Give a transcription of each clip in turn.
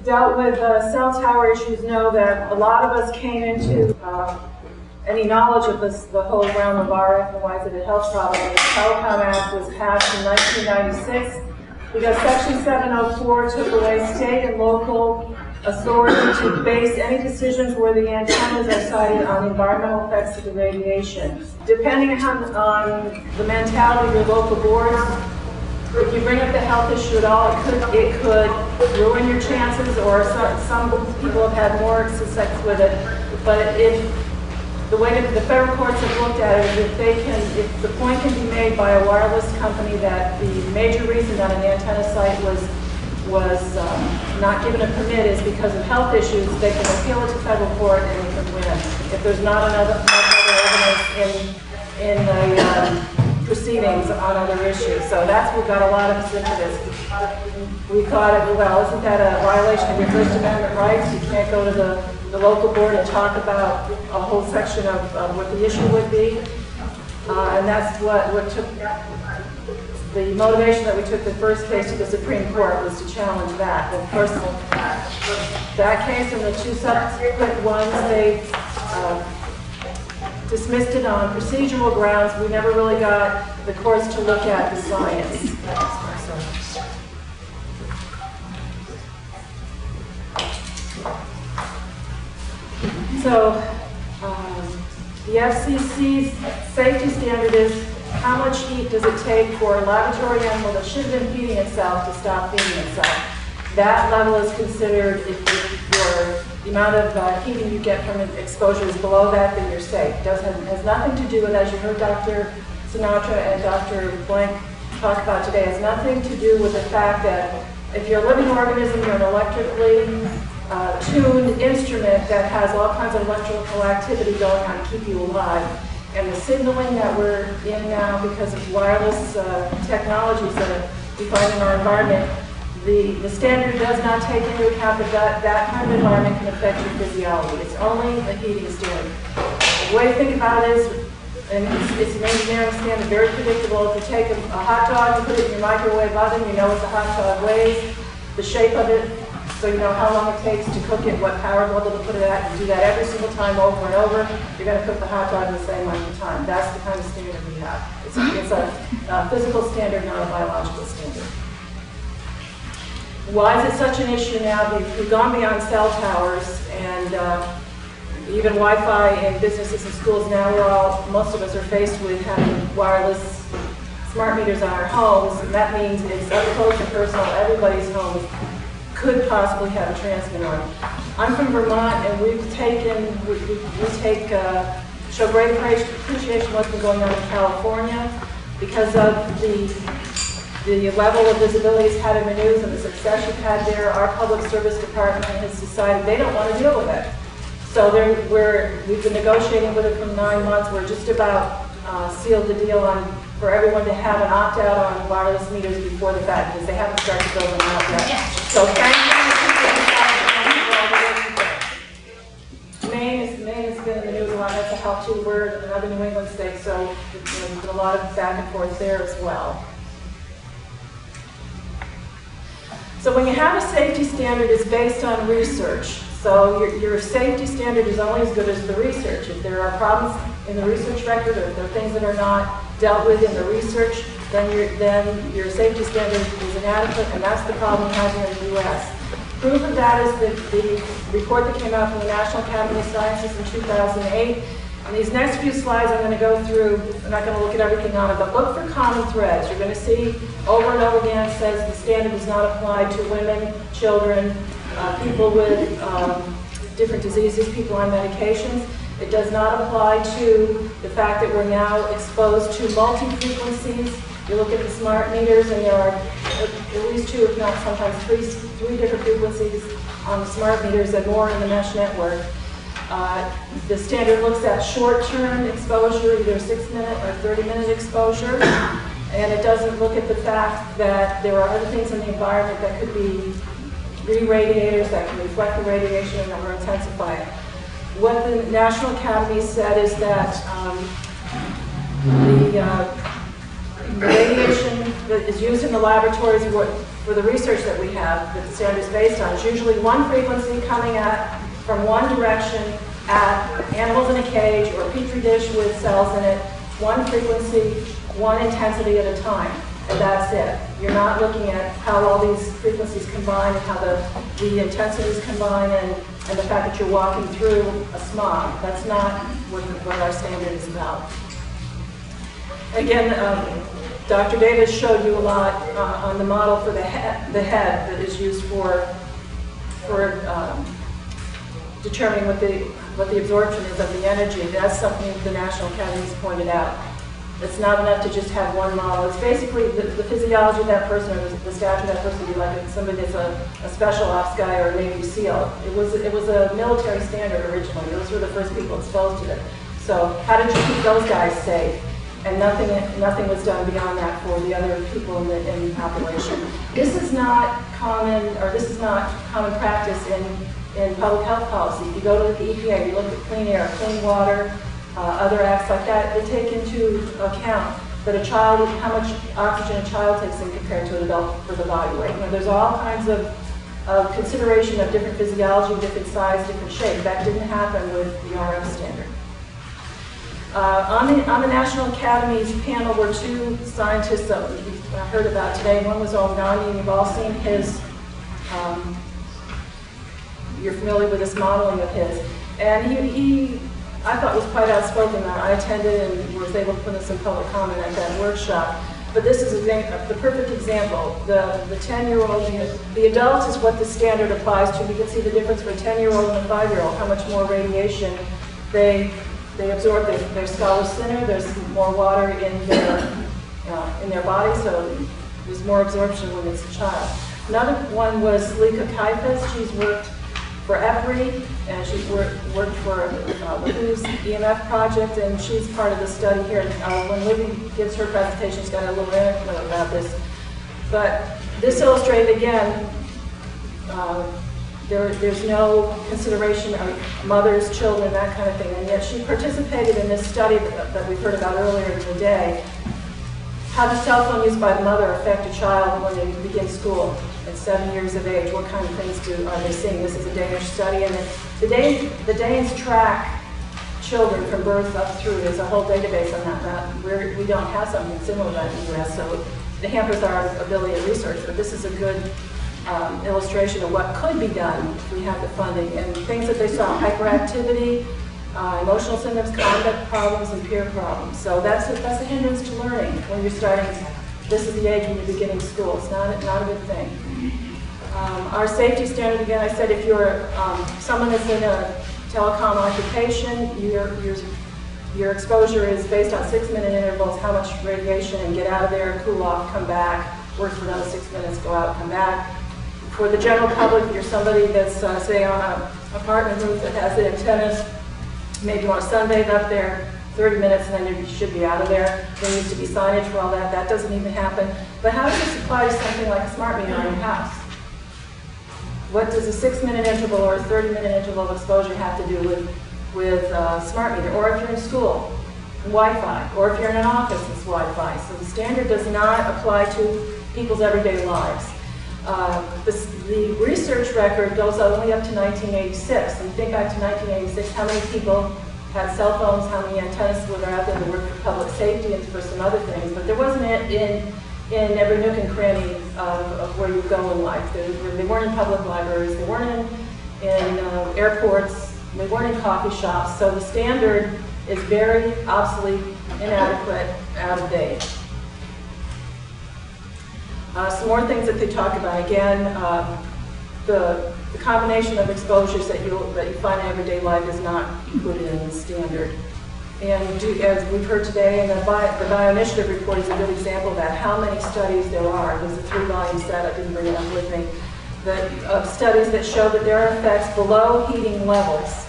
dealt with cell tower issues know that a lot of us came into any knowledge of the whole realm of RF and why is it a health problem. The Telecom Act was passed in 1996 because Section 704 took away state and local authority to base any decisions where the antennas are sited on environmental effects of the radiation. Depending on the mentality of your local boards, if you bring up the health issue at all, it could ruin your chances, or some people have had more success with it. But if the way that the federal courts have looked at it is if the point can be made by a wireless company that the major reason that an antenna site was not given a permit is because of health issues, they can appeal it to federal court and they can win. If there's not enough other evidence in the proceedings on other issues. So that's what got a lot of us into this. We thought, well, isn't that a violation of your First Amendment rights? You can't go to the local board and talk about a whole section of what the issue would be. And that's what took the motivation that we took the first case to the Supreme Court was to challenge that. And of course, that case and the two subsequent ones, they dismissed it on procedural grounds. We never really got the courts to look at the science. So the FCC's safety standard is how much heat does it take for a laboratory animal that should have been feeding itself to stop feeding itself. That level is considered, if the amount of heating you get from exposure is below that, then you're safe. It has nothing to do with, as you heard Dr. Sinatra and Dr. Blank talk about today, has nothing to do with the fact that if you're a living organism, you're an electrically tuned instrument that has all kinds of electrical activity going on to keep you alive. And the signaling that we're in now because of wireless technologies that we find in our environment, the standard does not take into account that kind of environment can affect your physiology. It's only a heating standard. The way to think about it is, and it's an engineering standard, very predictable. If you take a hot dog and put it in your microwave oven, you know what the hot dog weighs, the shape of it, so you know how long it takes to cook it, what power level to put it at. You do that every single time over and over. You're going to cook the hot dog the same length of time. That's the kind of standard we have. It's a physical standard, not a biological standard. Why is it such an issue now? We've gone beyond cell towers and even Wi-Fi in businesses and schools now. Most of us are faced with having wireless smart meters on our homes, and that means it's up close and personal. Everybody's home could possibly have a transmitter on. I'm from Vermont, and we show great appreciation of what's been going on in California because of the level of visibility it's had in the news and the success you've had there. Our public service department has decided they don't want to deal with it. So we've been negotiating with it for 9 months. We're just about sealed the deal for everyone to have an opt-out on wireless meters before the fact, because they haven't started building them out yet. So thank you. Maine has been in the news a lot. That's a help to word, another New England state, so there's been a lot of back and forth there as well. So when you have a safety standard, it's based on research. So your safety standard is only as good as the research. If there are problems in the research record, or if there are things that are not dealt with in the research, then your safety standard is inadequate, and that's the problem we have here in the U.S. Proof of that is the report that came out from the National Academy of Sciences in 2008. And these next few slides I'm going to go through. I'm not going to look at everything on it, but look for common threads. You're going to see over and over again it says the standard does not apply to women, children, people with different diseases, people on medications. It does not apply to the fact that we're now exposed to multi-frequencies. You look at the smart meters and there are at least 2, if not sometimes 3 different frequencies on the smart meters and more in the mesh network. The standard looks at short-term exposure, either 6-minute or 30-minute exposure, and it doesn't look at the fact that there are other things in the environment that could be re-radiators that can reflect the radiation and intensify it. What the National Academy said is that the radiation that is used in the laboratories for the research that we have, that the standard is based on, is usually one frequency coming from one direction at animals in a cage or a petri dish with cells in it, one frequency, one intensity at a time, and that's it. You're not looking at how all these frequencies combine and how the intensities combine and the fact that you're walking through a smog. That's not what our standard is about. Again, Dr. Davis showed you a lot on the model for the head that is used for determining what the absorption is of the energy. That's something the National Academy has pointed out. It's not enough to just have one model. It's basically the physiology of that person, or the stature of that person would be like somebody that's a special ops guy or a Navy SEAL. It was a military standard originally. Those were the first people exposed to it. So how did you keep those guys safe? And nothing was done beyond that for the other people in the population. This is not common practice in public health policy. If you go to the EPA, you look at clean air, clean water, other acts like that, they take into account that a child, how much oxygen a child takes in compared to an adult for the body weight. There's all kinds of consideration of different physiology, different size, different shape. That didn't happen with the RF standard. On the National Academy's panel were two scientists that we heard about today. One was Om Gandhi, and you've all seen his, you're familiar with this modeling of his. And he I thought was quite outspoken. I attended and was able to put in some public comment at that workshop. But this is the perfect example. The 10-year-old, the adult is what the standard applies to. You can see the difference for a 10-year-old and a 5-year-old, how much more radiation they absorb. Their skull is thinner, there's more water in their body, so there's more absorption when it's a child. Another one was Lika Kaifas. She's worked for EPRI, and she's worked for the WHO's EMF project, and she's part of the study here. When Libby gives her presentation, she's got a little anecdote about this. But this illustrated, again, there's no consideration of mothers, children, that kind of thing, and yet she participated in this study that we heard about earlier in the day. How does cell phone use by the mother affect a child when they begin school at 7 years of age? What kind of things are they seeing? This is a Danish study, and the Danes track children from birth up through. There's a whole database on that. We don't have something similar to that in the U.S., so it hampers our ability to research, but this is a good illustration of what could be done if we have the funding. And things that they saw: hyperactivity, emotional symptoms, conduct problems, and peer problems. So that's a hindrance to learning when you're starting. This is the age when you're beginning school. It's not a good thing. Our safety standard, again, I said if you're someone that's in a telecom occupation, your exposure is based on 6-minute intervals, how much radiation, and get out of there, cool off, come back, work for another 6 minutes, go out, come back. For the general public, if you're somebody that's, say, on an apartment roof that has the antennas, maybe you want to sunbathe up there, 30 minutes, and then you should be out of there. There needs to be signage for all that. That doesn't even happen. But how does this apply to something like a smart meter in your house? What does a 6-minute interval or a 30-minute interval of exposure have to do with smart meter? Or if you're in school, Wi-Fi. Or if you're in an office, it's Wi-Fi. So the standard does not apply to people's everyday lives. The research record goes only up to 1986. And think back to 1986, how many people had cell phones, how many antennas were out there to work for public safety and for some other things. But there wasn't it in every nook and cranny of where you go in life. They weren't in public libraries, they weren't in airports, they weren't in coffee shops. So the standard is very obsolete, inadequate, out of date. Some more things that they talk about. Again, the combination of exposures that you find in everyday life is not included in the standard. And as we've heard today, and the Bio-Initiative report is a good example of that, how many studies there are. There's a 3-volume set, I didn't bring it up with me, of studies that show that there are effects below heating levels.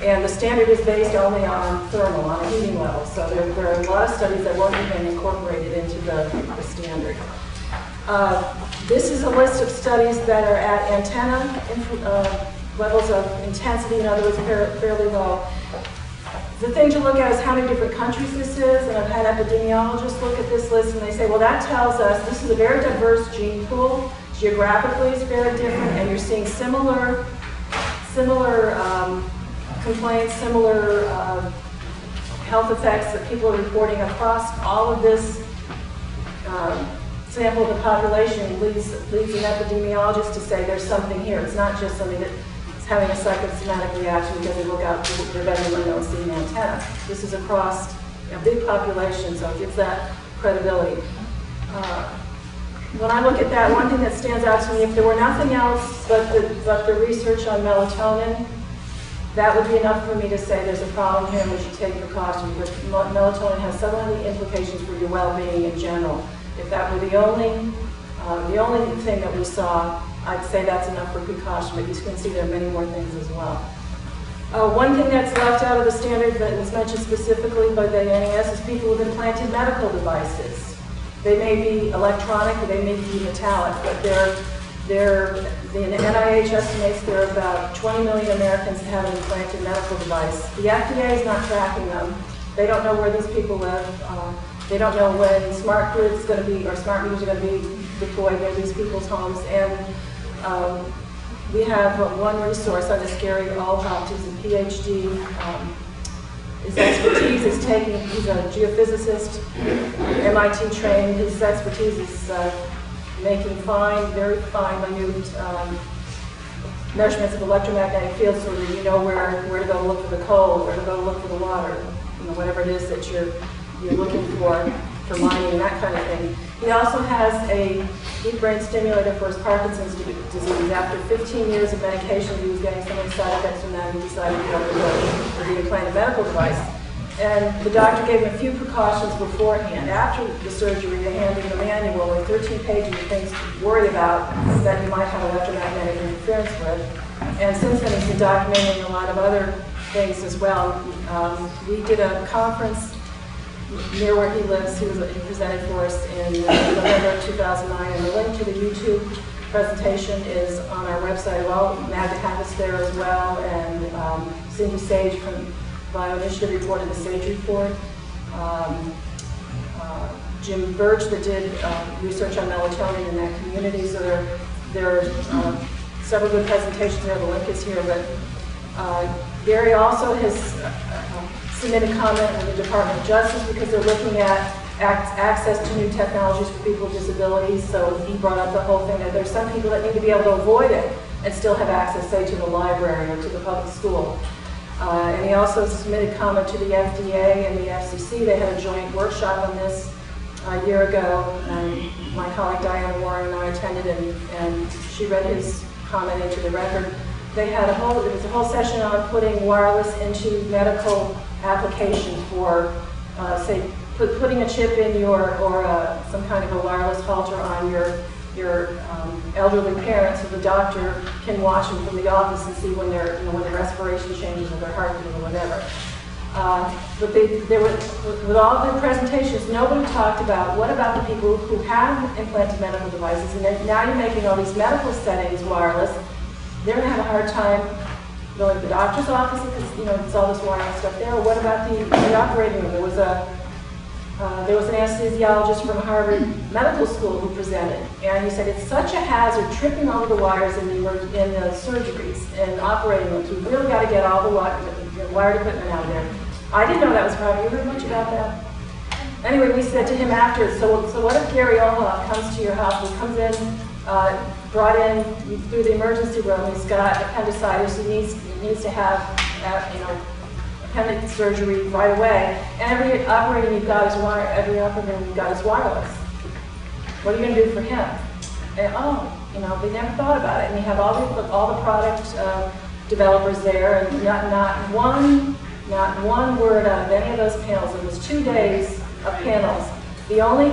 And the standard is based only on thermal, on a heating level. So there are a lot of studies that weren't even incorporated into the standard. This is a list of studies that are at antenna levels of intensity, in other words, fairly low. The thing to look at is how many different countries this is, and I've had epidemiologists look at this list and they say, well, that tells us this is a very diverse gene pool. Geographically, it's very different, and you're seeing similar complaints, similar health effects that people are reporting across all of this sample of the population. Leads an epidemiologist to say there's something here. It's not just something that's having a psychosomatic reaction because they look out their bedroom window and see an antenna. This is across a big population, so it gives that credibility. When I look at that, one thing that stands out to me, if there were nothing else but the research on melatonin, that would be enough for me to say there's a problem here and we should take precautions. But melatonin has so many implications for your well-being in general. If that were the only thing that we saw, I'd say that's enough for precaution, but you can see there are many more things as well. One thing that's left out of the standard that was mentioned specifically by the NAS is people with implanted medical devices. They may be electronic or they may be metallic, but the NIH estimates there are about 20 million Americans that have an implanted medical device. The FDA is not tracking them. They don't know where these people live. They don't know when smart grids going to be, or smart meters are going to be deployed near these people's homes. And we have one resource on this, Gary Allhopt, who's a PhD. His expertise is he's a geophysicist, MIT trained. His expertise is making very fine, minute measurements of electromagnetic fields so that you know where to go look for the coal, where to go look for the water, whatever it is that you're looking for mining and that kind of thing. He also has a deep brain stimulator for his Parkinson's disease. After 15 years of medication, he was getting so many side effects from that, he decided to go for the implanted medical device. And the doctor gave him a few precautions beforehand. After the surgery, they handed him a manual with 13 pages of things to worry about that you might have electromagnetic interference with. And since then, he's been documenting a lot of other things as well. We did a conference near where he lives. He presented for us in November of 2009, and the link to the YouTube presentation is on our website. Well, Magda Havas there as well, and Cindy Sage from Bioinitiative reported the Sage report. Jim Birch that did research on melatonin in that community. So there are several good presentations there. The link is here, but Gary also has submitted comment with the Department of Justice because they're looking at access to new technologies for people with disabilities. So he brought up the whole thing that there's some people that need to be able to avoid it and still have access, say, to the library or to the public school. And he also submitted comment to the FDA and the FCC. They had a joint workshop on this a year ago, and my colleague Diane Warren and I attended, and she read his comment into the record. They had there was a whole session on putting wireless into medical applications for, say, putting a chip in or some kind of a wireless halter on your elderly parents, so the doctor can watch them from the office and see when their respiration changes or their heartbeat or whatever. But with all of the presentations, nobody talked about what about the people who have implanted medical devices, and then now you're making all these medical settings wireless. They're going to have a hard time going to the doctor's office because it's all this wireless stuff there. Or what about the operating room? There was an anesthesiologist from Harvard Medical School who presented, and he said it's such a hazard tripping over the wires in the surgeries and operating rooms. We've really got to get all the wired equipment out of there. I didn't know that was a problem. You heard much about that? Anyway, we said to him afterwards, so what if Gary Allhopt comes to your house? He comes in, brought in through the emergency room. He's got appendicitis. He needs to have appendix surgery right away. And every operating room you've got is wireless. What are you going to do for him? And they never thought about it. And you have all the product developers there, and not one word out of any of those panels. It was 2 days of panels. The only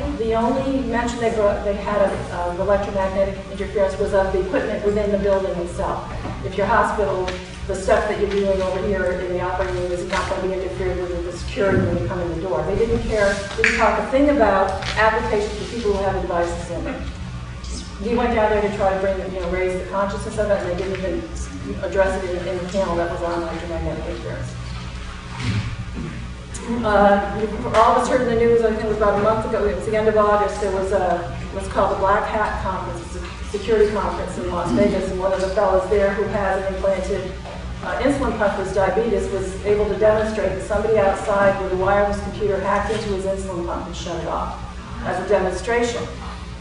mention they had of electromagnetic interference was of the equipment within the building itself. If your hospital, the stuff that you're doing over here in the operating room is not going to be interfered with the security when you come in the door. They didn't talk a thing about applications for people who have devices in them. We went down there to try to raise the consciousness of it, and they didn't even address it in the panel that was on electromagnetic interference. All of us heard in the news, I think it was about a month ago, it was the end of August, there was what's called the Black Hat Conference. It's a security conference in Las Vegas, and one of the fellows there who has an implanted insulin pump for his diabetes was able to demonstrate that somebody outside with a wireless computer hacked into his insulin pump and shut it off as a demonstration.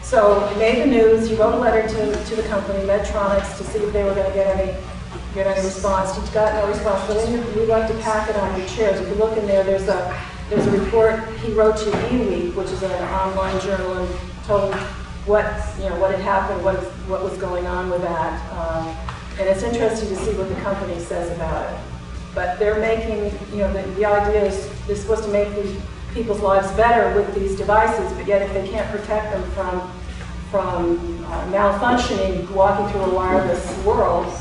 So he made the news, he wrote a letter to the company, Medtronics, to see if they were going to get any response. He got no response, but we'd like to pack it on your chairs. If you look in there, there's a report he wrote to eWeek, which is an online journal, and told him what had happened, what was going on with that. And it's interesting to see what the company says about it. But they're making, the idea is they're supposed to make people's lives better with these devices, but yet if they can't protect them from malfunctioning, walking through a wireless world,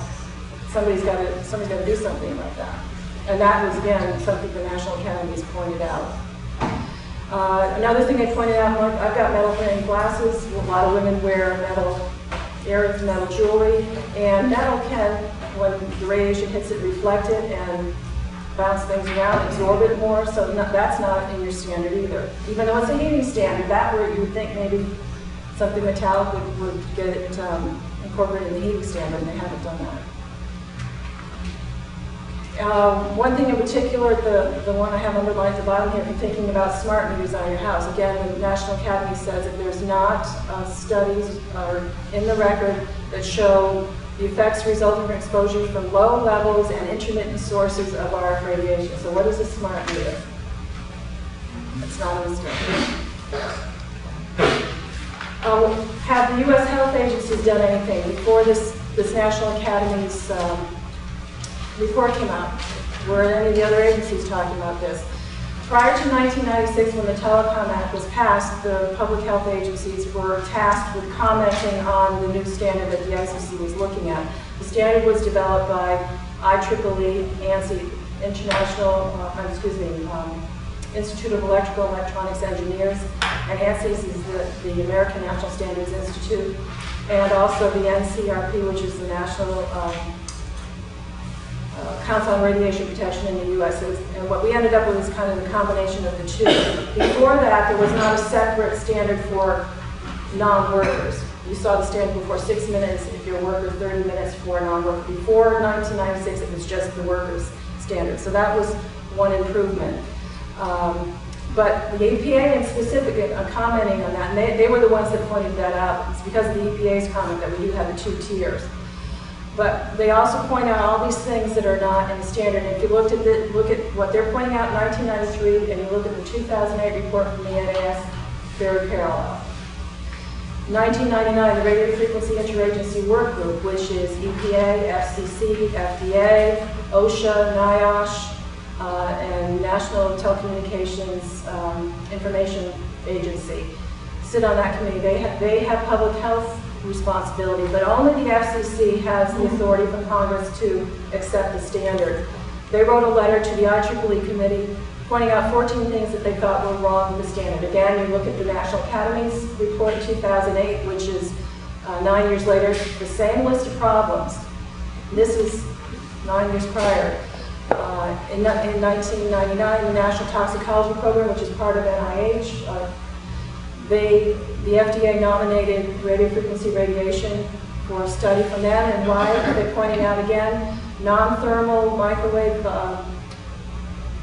somebody's got to do something about that. And that was, again, something the National Academy has pointed out. Another thing they pointed out, I've got metal frame glasses. A lot of women wear metal earrings, metal jewelry, and metal can, when the radiation hits it, reflect it and bounce things around, absorb it more, so that's not in your standard either. Even though it's a heating standard, that where you would think maybe something metallic would get it incorporated in the heating standard, and they haven't done that. One thing in particular, the one I have underlined at the bottom here, if you're thinking about smart meters on your house, again, the National Academy says that there's not studies in the record that show the effects resulting from exposure from low levels and intermittent sources of RF radiation. So what is a smart meter? It's not in the study. Have the U.S. health agencies done anything before this National Academy's report came out? Were any of the other agencies talking about this? Prior to 1996, when the Telecom Act was passed, the public health agencies were tasked with commenting on the new standard that the FCC was looking at. The standard was developed by IEEE, ANSI, Institute of Electrical and Electronics Engineers, and ANSI is the American National Standards Institute, and also the NCRP, which is the National Council on Radiation Protection in the U.S. And what we ended up with is kind of the combination of the two. Before that, there was not a separate standard for non-workers. You saw the standard before 6 minutes if you're a worker, 30 minutes for a non-worker. Before 1996, it was just the workers standard. So that was one improvement. But the EPA in specific commenting on that, and they were the ones that pointed that out. It's because of the EPA's comment that we do have the two tiers. But they also point out all these things that are not in the standard. And if you look at what they're pointing out in 1993, and you look at the 2008 report from the NAS, very parallel. 1999, the Radio Frequency Interagency Work Group, which is EPA, FCC, FDA, OSHA, NIOSH, and National Telecommunications Information Agency, sit on that committee. They have public health responsibility, but only the FCC has the authority from Congress to accept the standard. They wrote a letter to the IEEE committee pointing out 14 things that they thought were wrong with the standard. Again, you look at the National Academy's report in 2008, which is 9 years later, the same list of problems. This is 9 years prior. In 1999, the National Toxicology Program, which is part of NIH, the FDA nominated radiofrequency radiation for a study from them, and why? They're pointing out again, non-thermal microwave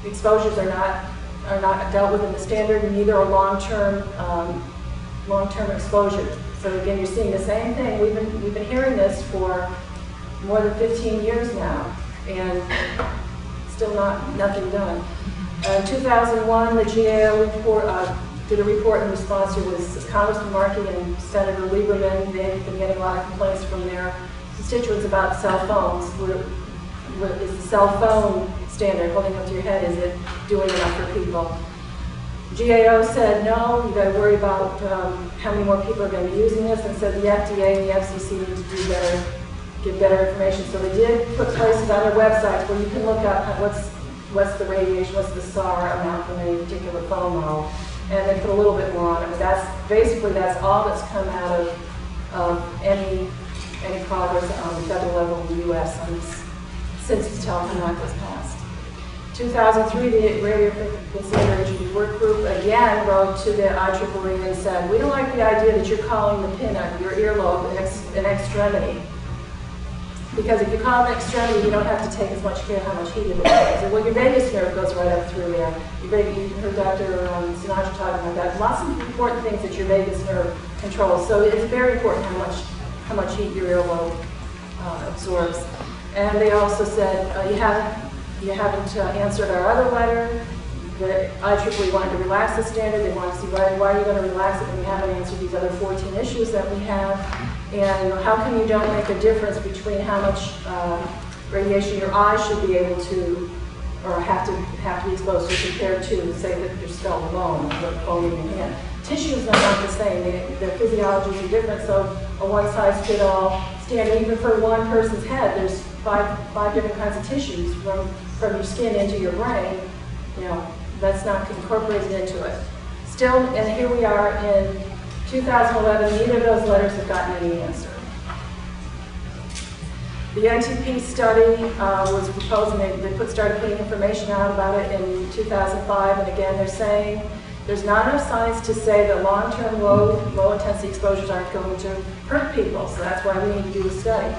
exposures are not dealt with in the standard, and neither are long-term exposures. So again, you're seeing the same thing. We've been hearing this for more than 15 years now, and still nothing done. In 2001, the GAO report did a report in response to was Congressman Markey and Senator Lieberman. They've been getting a lot of complaints from their constituents about cell phones. Is the cell phone standard holding up to your head? Is it doing enough for people? GAO said no, you got to worry about how many more people are going to be using this, and said the FDA and the FCC need to do better, give better information. So they did put places on their websites where you can look up what's the radiation, what's the SAR amount from any particular phone model. And they put a little bit more on it, but that's all that's come out of any progress on the federal level in the U.S. since the Telecom Act was passed. 2003, the Radio Frequency Energy Work Group again wrote to the IEEE and said, we don't like the idea that you're calling the pin on your earlobe an extremity. Because if you call it an extremity, you don't have to take as much care how much heat it is. Well, your vagus nerve goes right up through there. You heard Dr. Sinatra talking about that. Lots of important things that your vagus nerve controls. So it's very important how much heat your earlobe absorbs. And they also said, you haven't answered our other letter. The IEEE wanted to relax the standard. They wanted to see why are you going to relax it when you haven't answered these other 14 issues that we have. And how come you don't make a difference between how much radiation your eyes should be able to, or have to be exposed to compared to, say, that your skull alone, or bone in your hand. Tissues are not the same. Their physiologies are different, so a one-size-fits-all standard, even for one person's head, there's five different kinds of tissues from your skin into your brain. You know, that's not incorporated into it. Still, and here we are in 2011, neither of those letters have gotten any answer. The NTP study was proposed, and they started putting information out about it in 2005, and again they're saying there's not enough science to say that long-term low-intensity exposures aren't going to hurt people, so that's why we need to do a study.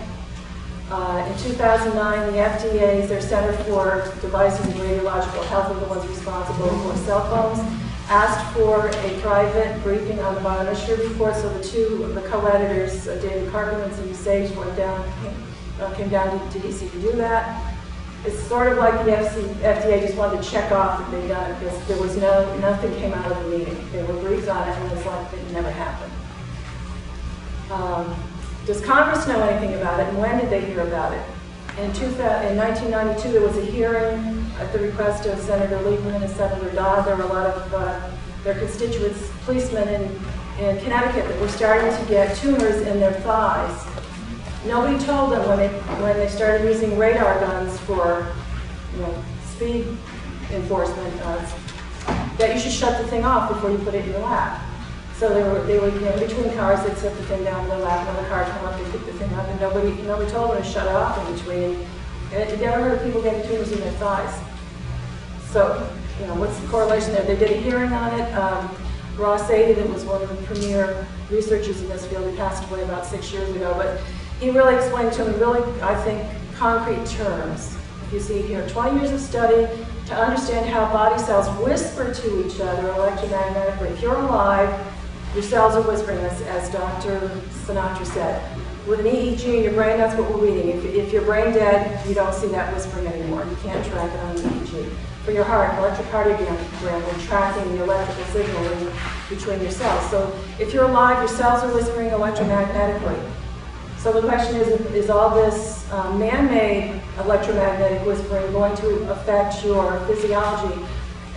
In 2009, the FDA, their Center for Devices and Radiological Health, are the ones responsible for cell phones, asked for a private briefing on the bioinitiative report, so the co-editors, David Carpenter and Sage, came down to DC to do that. It's sort of like the FDA just wanted to check off that they'd done it, because there was nothing came out of the meeting. There were briefs on it, and it's like it never happened. Does Congress know anything about it, and when did they hear about it? In 1992, there was a hearing at the request of Senator Lieberman and Senator Dodd. There were a lot of their constituents, policemen in Connecticut, that were starting to get tumors in their thighs. Nobody told them when they started using radar guns for speed enforcement that you should shut the thing off before you put it in your lap. So they were between cars, they'd set the thing down in their lap, another car would come up and pick the thing up, and nobody told them to shut it off in between. And you never heard of people getting tumors in their thighs. So, what's the correlation there? They did a hearing on it. Ross Adey, that was one of the premier researchers in this field, he passed away about 6 years ago, but he really explained to me, I think, concrete terms. If you see here, 20 years of study to understand how body cells whisper to each other electromagnetically. If you're alive, your cells are whispering, as Dr. Sinatra said. With an EEG in your brain, that's what we're reading. If you're brain dead, you don't see that whispering anymore. You can't track it on an EEG. For your heart, electrocardiogram, we're tracking the electrical signal between your cells. So if you're alive, your cells are whispering electromagnetically. So the question is all this man-made electromagnetic whispering going to affect your physiology?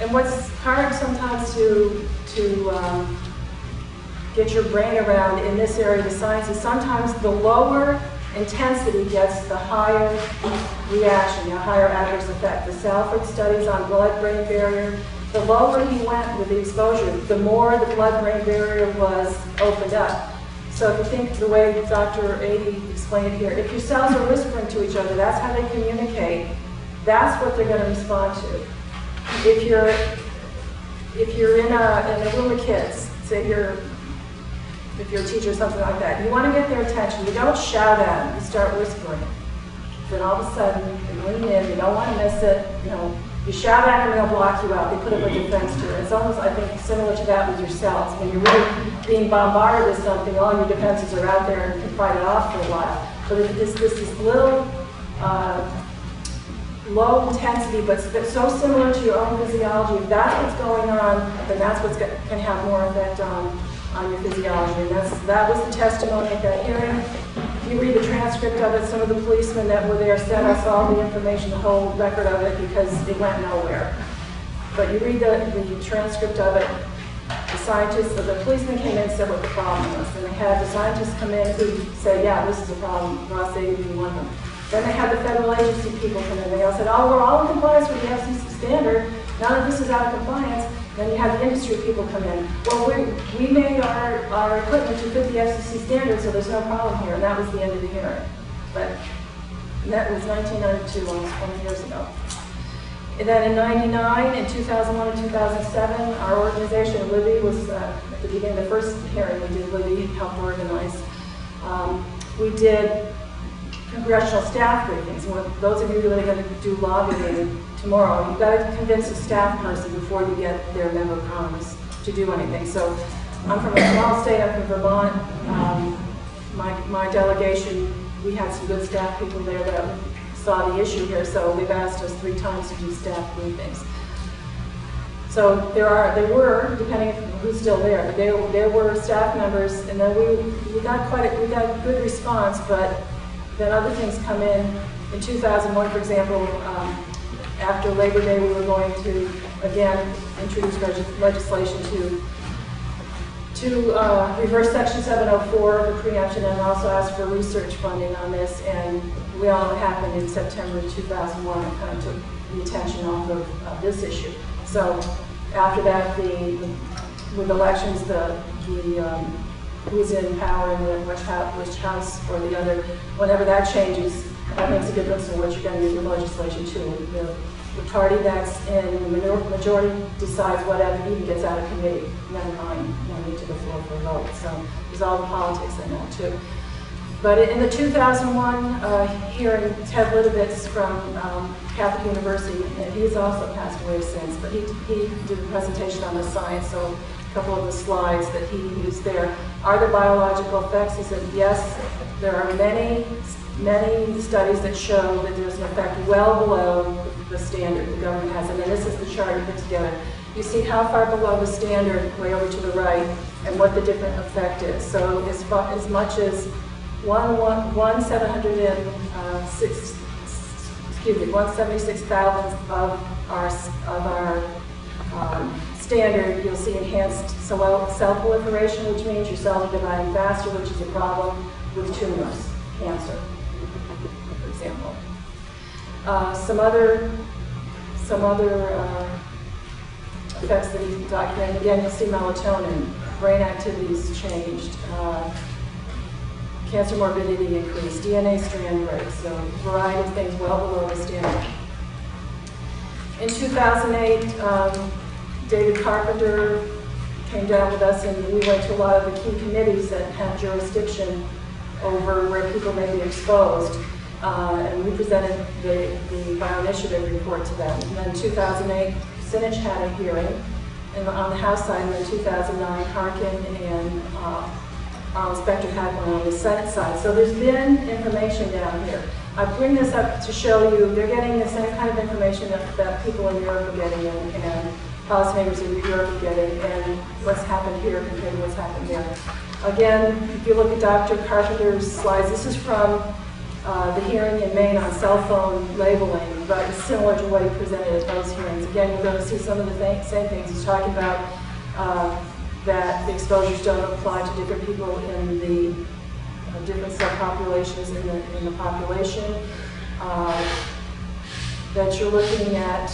And what's hard sometimes to get your brain around in this area of the science is sometimes the lower intensity gets the higher reaction, the higher adverse effect. The Salford studies on blood-brain barrier, the lower he went with the exposure, the more the blood-brain barrier was opened up. So if you think the way Dr. Adey explained it here, if your cells are whispering to each other, that's how they communicate. That's what they're going to respond to. If you're in a room of kids, say if you're a teacher or something like that, you want to get their attention. You don't shout at them, you start whispering. Then all of a sudden, you lean in, you don't want to miss it, you shout at them and they'll block you out. They put up a defense to it. It's almost, I think, similar to that with your cells. When you're really being bombarded with something, all your defenses are out there and you can fight it off for a while. But if this little low intensity, but so similar to your own physiology, if that's what's going on, then that's what can have more effect on your physiology. And that was the testimony at that hearing. You read the transcript of it, some of the policemen that were there sent us all the information, the whole record of it, because it went nowhere. But you read the transcript of it, the policemen came in and said what the problem was. And they had the scientists come in who said, yeah, this is a problem, Ross Adey being one of them. Then they had the federal agency people come in. They all said, oh, we're all in compliance with the FCC standard. None of this is out of compliance. Then you have the industry people come in. Well, we made our equipment to fit the FCC standard, so there's no problem here. And that was the end of the hearing. But that was 1992, almost 20 years ago. And then in 99, in 2001 and 2007, our organization, Libby, was at the beginning of the first hearing we did, Libby helped organize. We did congressional staff briefings. Those of you who are going to do lobbying tomorrow, you've got to convince a staff person before you get their member of Congress to do anything. So I'm from a small state, I'm from Vermont. My delegation, we had some good staff people there that saw the issue here, so they've asked us 3 times to do staff briefings. So there were, depending on who's still there, but there were staff members, and then we got good response, but then other things come in. In 2001, for example, after Labor Day, we were going to, again, introduce legislation to reverse Section 704 of the preemption and also ask for research funding on this, and we all know what happened in September 2001. It kind of took the attention off of this issue. So after that, with elections, who's in power in which house or the other, whenever that changes, that makes a difference in what you're going to do with legislation too. The party that's in the majority decides whatever even gets out of committee, never mind, to the floor for a vote. So there's all the politics in that too. But in the 2001 hearing, Ted Litovitz from Catholic University, and he's also passed away since, but he did a presentation on the science, so a couple of the slides that he used there. Are there biological effects? He said, yes, there are many studies that show that there's an effect well below the standard the government has. And then this is the chart you put together. You see how far below the standard, way over to the right, and what the different effect is. So as much as 1/176,000th of our standard, you'll see enhanced cell proliferation, which means your cells are dividing faster, which is a problem with tumors, cancer, for example. Some other effects that he documented. Again, you'll see melatonin, brain activities changed, cancer morbidity increased, DNA strand breaks, so a variety of things well below the standard. In 2008, David Carpenter came down with us, and we went to a lot of the key committees that have jurisdiction over where people may be exposed. And we presented the bioinitiative report to them. And then in 2008, Sinich had a hearing on the House side, and then 2009, Harkin and our inspector had one on the Senate side. So there's been information down here. I bring this up to show you they're getting the same kind of information that people in Europe are getting and policymakers in Europe are getting, and what's happened here compared to what's happened there. Again, if you look at Dr. Carpenter's slides, this is from the hearing in Maine on cell phone labeling, but it's similar to what he presented at those hearings. Again, you're going to see some of the same things. He's talking about that the exposures don't apply to different people in the different subpopulations in the population. That you're looking at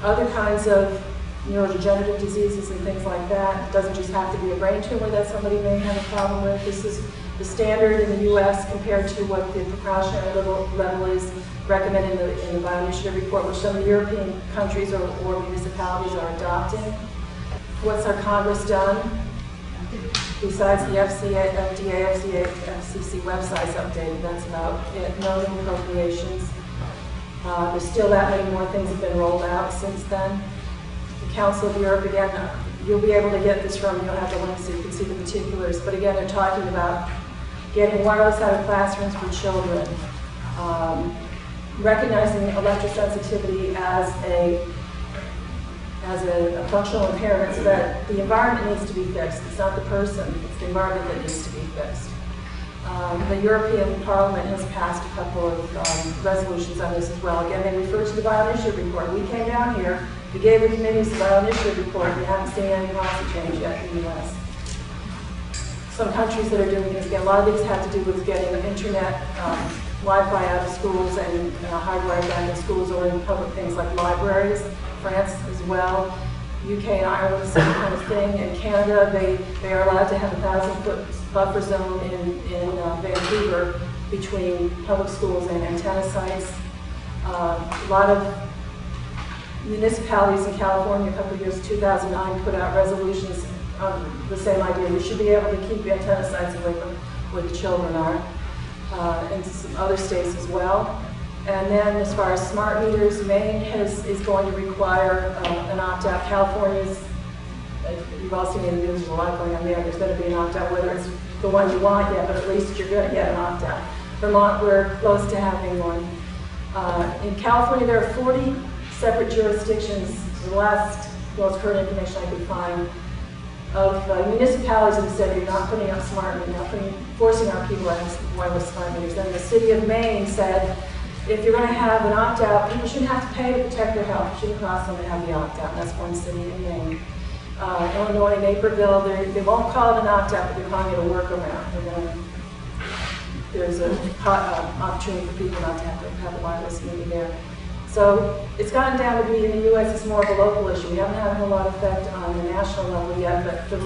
other kinds of neurodegenerative diseases and things like that. It doesn't just have to be a brain tumor that somebody may have a problem with. This is the standard in the U.S. compared to what the precautionary level is recommended in the bioinitiative report, which some European countries or municipalities are adopting. What's our Congress done? Besides the FDA, FCC websites updated, that's about it. No new appropriations. There's still that many more things have been rolled out since then. The Council of Europe, again, you'll be able to get this from, you'll have the link so you can see the particulars, but again, they're talking about getting wireless out of classrooms for children, recognizing electrosensitivity as a functional impairment, so that the environment needs to be fixed. It's not the person, it's the environment that needs to be fixed. The European Parliament has passed a couple of resolutions on this as well. Again, they refer to the bioinitiative report. We came down here, we gave the committees the bioinitiative report, and we haven't seen any policy change yet in the U.S. Some countries that are doing things, again, a lot of these have to do with getting internet, Wi-Fi out of schools and hardware back in schools or in public things like libraries. France as well. UK and Ireland, the same kind of thing. In Canada, they are allowed to have a 1,000-foot buffer zone in Vancouver between public schools and antenna sites. A lot of municipalities in California a couple of years, 2009, put out resolutions on the same idea. We should be able to keep antenna sites away from where the children are, and some other states as well. And then as far as smart meters, Maine is going to require an opt-out. California's, you've all seen in the news, a lot going on there. There's going to be an opt-out, whether it's the one you want yet, but at least you're going to get an opt-out. Vermont, we're close to having one. In California, there are 40 separate jurisdictions, the last, most current information I could find, of municipalities that said you're not putting up smart meters, not forcing our people to have wireless smart meters. And the city of Maine said, if you're going to have an opt-out, people shouldn't have to pay to protect their health. It shouldn't cost them to have the opt-out. That's one city in Maine. Illinois, Naperville, they won't call it an opt-out, but they're calling it a workaround. There's an opportunity for people not to have a wireless meter there. So it's gotten down to be, in the U.S., it's more of a local issue. We haven't had a lot of effect on the national level yet, but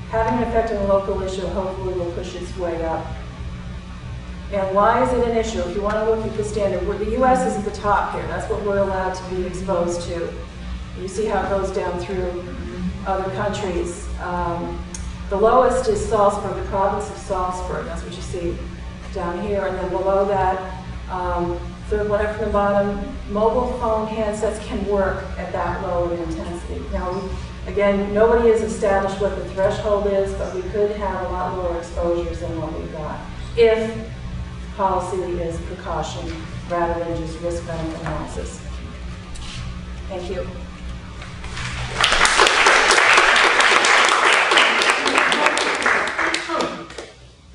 having an effect on the local issue hopefully will push its way up. And why is it an issue? If you want to look at the standard, the U.S. is at the top here. That's what we're allowed to be exposed to. You see how it goes down through other countries. The lowest is Salzburg, the province of Salzburg. That's what you see down here. And then below that, third one up from the bottom, mobile phone handsets can work at that low of intensity. Now, again, nobody has established what the threshold is, but we could have a lot lower exposures than what we got if policy is precaution rather than just risk-benefit analysis. Thank you.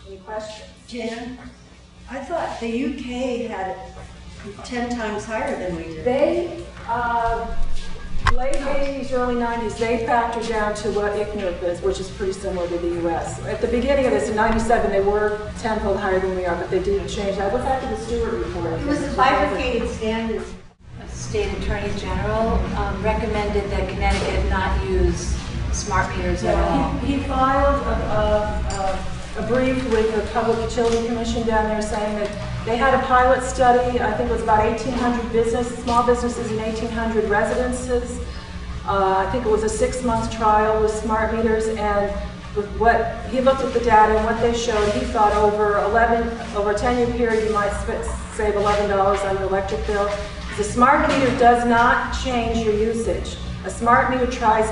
Any questions? Jan, I thought the UK had it 10 times higher than we did. They, late 80s, early 90s, they factored down to what ICNIRP is, which is pretty similar to the US. At the beginning of this, in 97, they were tenfold higher than we are, but they did change that. What's after the Stewart report? It was a bifurcated standard. The State Attorney General recommended that Connecticut not use smart meters at all. He filed a brief with the Public Utility Commission down there saying that they had a pilot study. I think it was about 1,800 small businesses and 1,800 residences. I think it was a 6-month trial with smart meters, and with what he looked at the data and what they showed, he thought over a 10-year period you might save $11 on your electric bill. The smart meter does not change your usage. A smart meter tries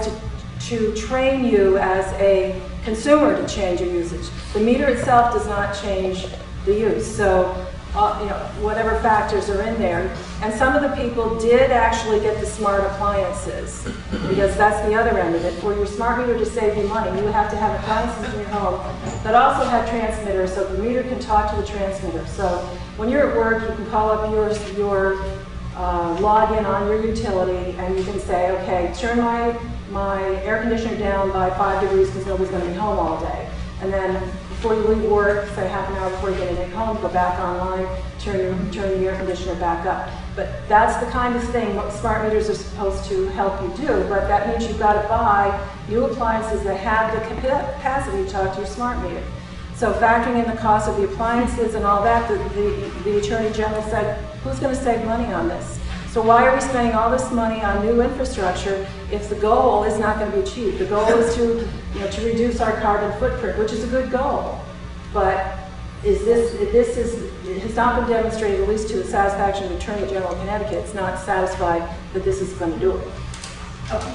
to train you as a consumer to change your usage. The meter itself does not change the use. So, whatever factors are in there. And some of the people did actually get the smart appliances, because that's the other end of it. For your smart meter to save you money, you have to have appliances in your home that also have transmitters, so the meter can talk to the transmitter. So when you're at work, you can call up your login on your utility, and you can say, okay, turn my air conditioner down by 5 degrees because nobody's going to be home all day. And then before you leave work, say half an hour before you get in home, go back online, turn the air conditioner back up. But that's the kind of thing what smart meters are supposed to help you do, but that means you've got to buy new appliances that have the capacity to talk to your smart meter. So factoring in the cost of the appliances and all that, the Attorney General said, who's going to save money on this? So why are we spending all this money on new infrastructure if the goal is not going to be achieved? The goal is to reduce our carbon footprint, which is a good goal. But it has not been demonstrated, at least to the satisfaction of the Attorney General of Connecticut. It's not satisfied that this is going to do it. Okay.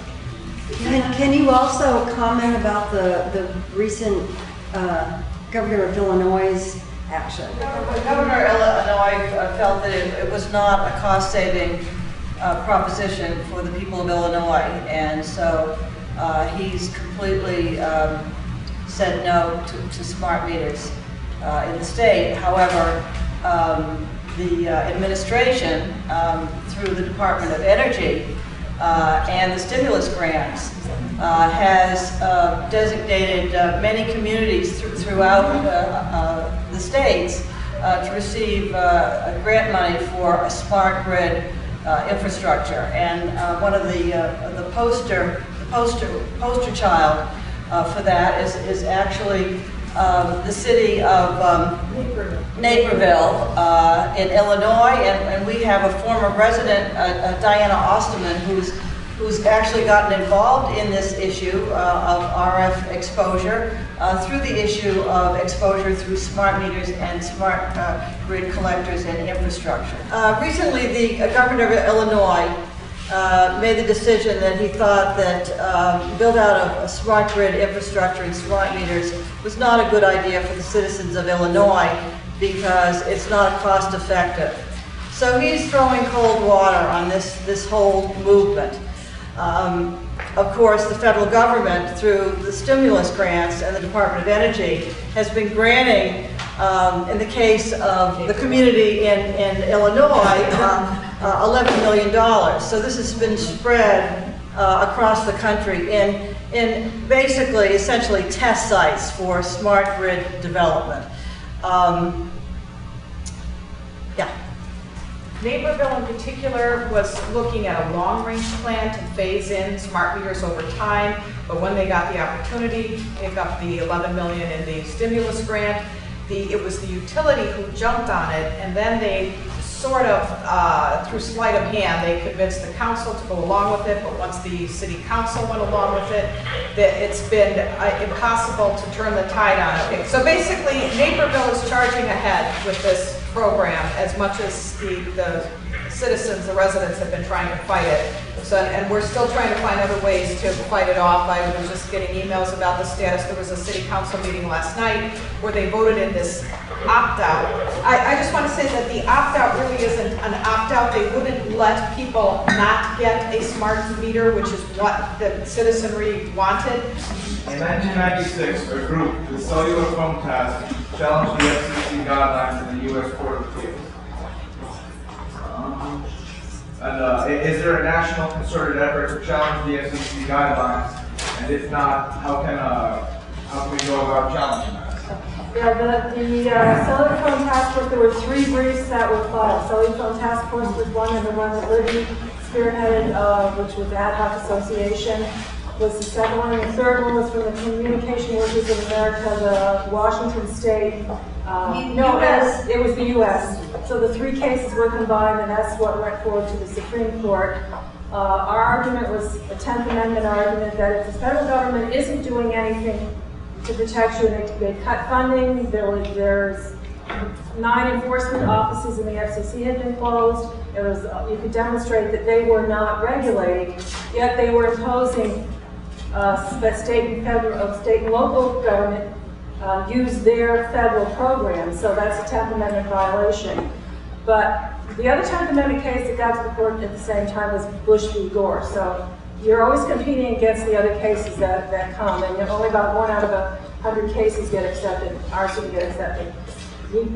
Can you also comment about the recent Governor of Illinois' action? The Governor of Illinois felt that it was not a cost-saving proposition for the people of Illinois, and so he's completely said no to smart meters in the state. However, the administration, through the Department of Energy and the stimulus grants, has designated many communities throughout the states to receive grant money for a smart grid infrastructure. And one of the poster child for that is actually the city of Naperville in Illinois, and we have a former resident, Diana Osterman, who's actually gotten involved in this issue of RF exposure through the issue of exposure through smart meters and smart grid collectors and infrastructure. Recently, the governor of Illinois made the decision that he thought that build out of a smart grid infrastructure and smart meters was not a good idea for the citizens of Illinois because it's not cost effective. So he's throwing cold water on this whole movement. Of course, the federal government, through the stimulus grants and the Department of Energy, has been granting, in the case of the community in Illinois, $11 million. So this has been spread across the country in basically, essentially, test sites for smart grid development. Yeah. Naperville in particular was looking at a long-range plan to phase in smart meters over time, but when they got the opportunity to pick up the $11 million in the stimulus grant, it was the utility who jumped on it, and then they sort of, through sleight of hand, they convinced the council to go along with it, but once the city council went along with it, it's been impossible to turn the tide on it. Okay, so basically, Naperville is charging ahead with this program as much as the citizens, the residents have been trying to fight it. So, and we're still trying to find other ways to fight it off. I was just getting emails about the status. There was a city council meeting last night where they voted in this opt-out. I just want to say that the opt-out really isn't an opt-out. They wouldn't let people not get a smart meter, which is what the citizenry wanted. In 1996, a group, the Cellular Phone Task, challenged the FCC guidelines in the U.S. Court of Appeals. Is there a national concerted effort to challenge the FCC guidelines? And if not, how can we go about challenging that? Yeah, the Cellular Phone Task Force, there were 3 briefs that were filed. Cellular Phone Task Force was one, and the one that Libby spearheaded, which was the Ad Hoc Association, was the second one. And the third one was from the Communication Workers of America, the Washington State. No, it was the U.S. So the 3 cases were combined, and that's what went forward to the Supreme Court. Our argument was a 10th Amendment argument that if the federal government isn't doing anything to protect you, and they cut funding, there's 9 enforcement offices in the FCC had been closed. It was, you could demonstrate that they were not regulating, yet they were imposing state and local government use their federal programs, so that's a 10th Amendment violation. But the other 10th Amendment case that got to the court at the same time was Bush v. Gore. So you're always competing against the other cases that come, and only about 1 out of 100 cases get accepted. Ours didn't get accepted.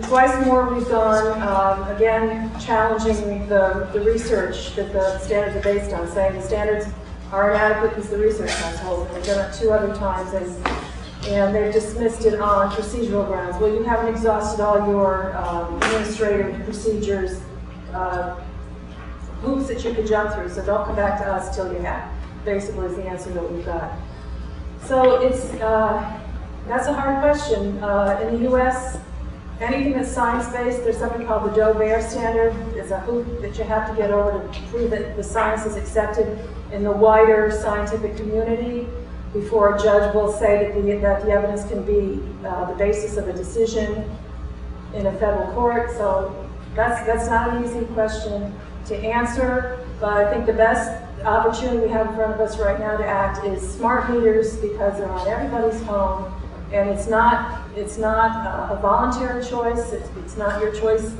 Twice more we've gone, again, challenging the research that the standards are based on, saying the standards are inadequate because the research has holes. And we've done it 2 other times, and they've dismissed it on procedural grounds. Well, you haven't exhausted all your administrative procedures, hoops that you could jump through, so don't come back to us till you have. Basically is the answer that we've got. So that's a hard question. In the U.S., anything that's science-based, there's something called the Doe-Bear standard. It's a hoop that you have to get over to prove that the science is accepted in the wider scientific community before a judge will say that the evidence can be the basis of a decision in a federal court. So that's not an easy question to answer, but I think the best opportunity we have in front of us right now to act is smart meters, because they're on everybody's home, and it's not a voluntary choice. It's not your choice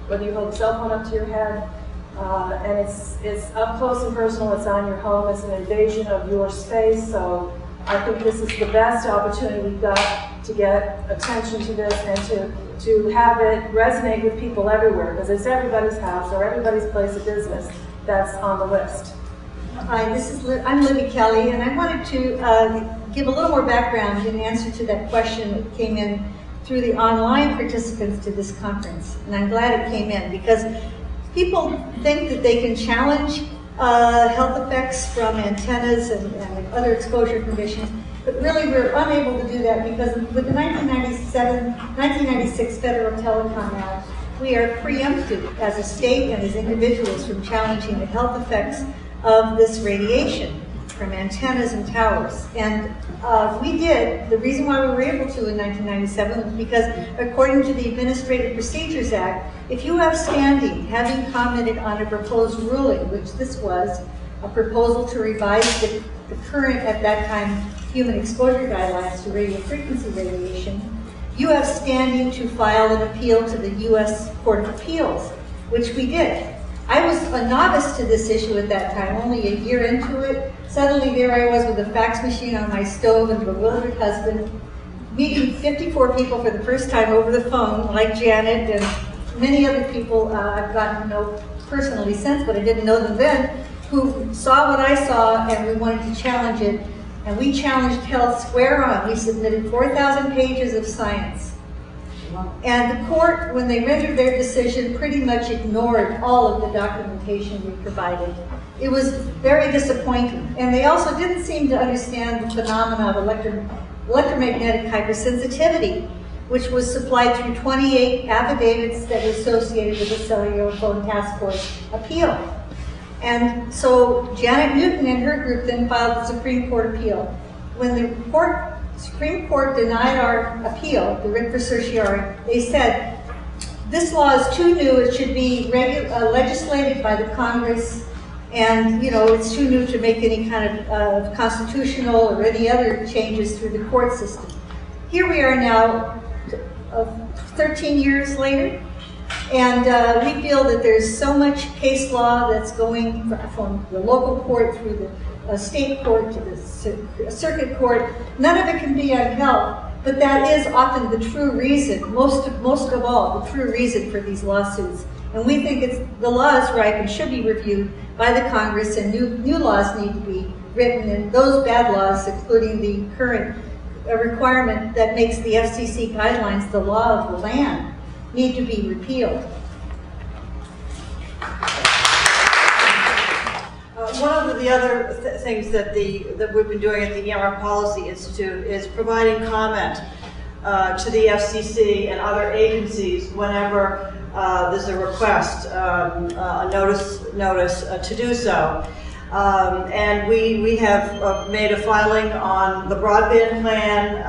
whether you hold a cell phone up to your head, and it's up close and personal. It's on your home. It's an invasion of your space. So I think this is the best opportunity we've got to get attention to this and to have it resonate with people everywhere, because it's everybody's house or everybody's place of business that's on the list. Hi, I'm Libby Kelly, and I wanted to give a little more background in answer to that question that came in through the online participants to this conference. And I'm glad it came in, because people think that they can challenge health effects from antennas and other exposure conditions. But really, we're unable to do that because with the 1996 Federal Telecom Act, we are preempted as a state and as individuals from challenging the health effects of this radiation from antennas and towers. And we did. The reason why we were able to in 1997 was because, according to the Administrative Procedures Act, if you have standing, having commented on a proposed ruling, which this was, a proposal to revise the current, at that time, human exposure guidelines to radio frequency radiation, you have standing to file an appeal to the U.S. Court of Appeals, which we did. I was a novice to this issue at that time, only a year into it. Suddenly there I was with a fax machine on my stove and a bewildered husband, meeting 54 people for the first time over the phone, like Janet and many other people I've gotten to know personally since, but I didn't know them then, who saw what I saw and we wanted to challenge it. And we challenged health square on. We submitted 4,000 pages of science. And the court, when they rendered their decision, pretty much ignored all of the documentation we provided. It was very disappointing. And they also didn't seem to understand the phenomena of electromagnetic hypersensitivity, which was supplied through 28 affidavits that were associated with the Cellular Phone Task Force appeal. And so Janet Newton and her group then filed the Supreme Court appeal. When the Supreme Court denied our appeal, the writ for certiorari, they said, this law is too new, it should be legislated by the Congress, and it's too new to make any kind of constitutional or any other changes through the court system. Here we are now, 13 years later, and we feel that there's so much case law that's going from the local court through the state court to the circuit court. None of it can be upheld, but that is often the true reason, most of all, the true reason for these lawsuits. And we think the law is ripe and should be reviewed by the Congress, and new laws need to be written, and those bad laws, including the current requirement that makes the FCC guidelines the law of the land, need to be repealed. One of the other things that we've been doing at the EMR Policy Institute is providing comment to the FCC and other agencies whenever there's a request, a notice to do so. And we have made a filing on the broadband plan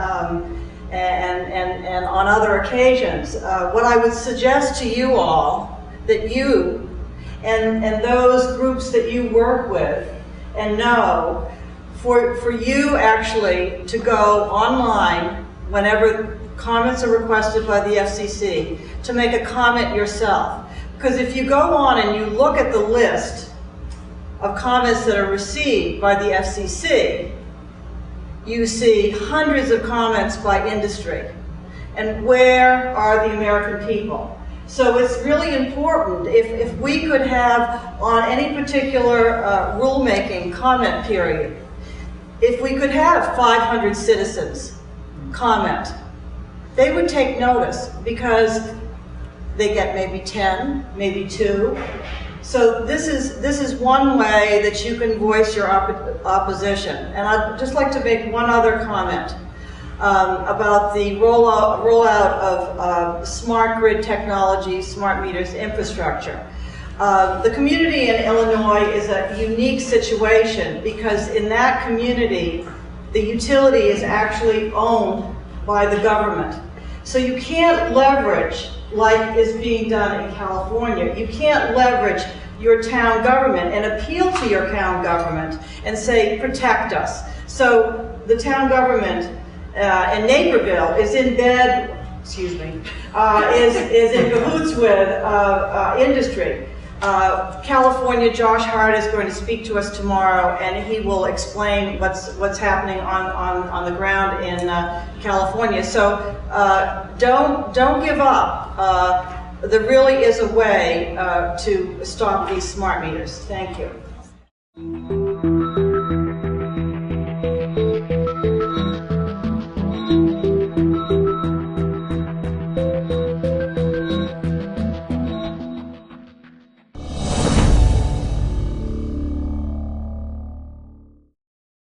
and on other occasions. What I would suggest to you all, that you and those groups that you work with and know, for you actually to go online whenever comments are requested by the FCC, to make a comment yourself. Because if you go on and you look at the list of comments that are received by the FCC, you see hundreds of comments by industry. And where are the American people? So it's really important, if we could have on any particular rulemaking comment period, if we could have 500 citizens comment, they would take notice, because they get maybe 10, maybe 2. So this is one way that you can voice your opposition. And I'd just like to make one other comment about the rollout of smart grid technology, smart meters infrastructure. The community in Illinois is a unique situation, because in that community, the utility is actually owned by the government. So you can't leverage, like is being done in California, you can't leverage your town government and appeal to your town government and say, protect us. So the town government in Naperville is in bed, is in cahoots with industry. California, Josh Hart is going to speak to us tomorrow, and he will explain what's happening on the ground in California. So don't give up. There really is a way to stop these smart meters. Thank you.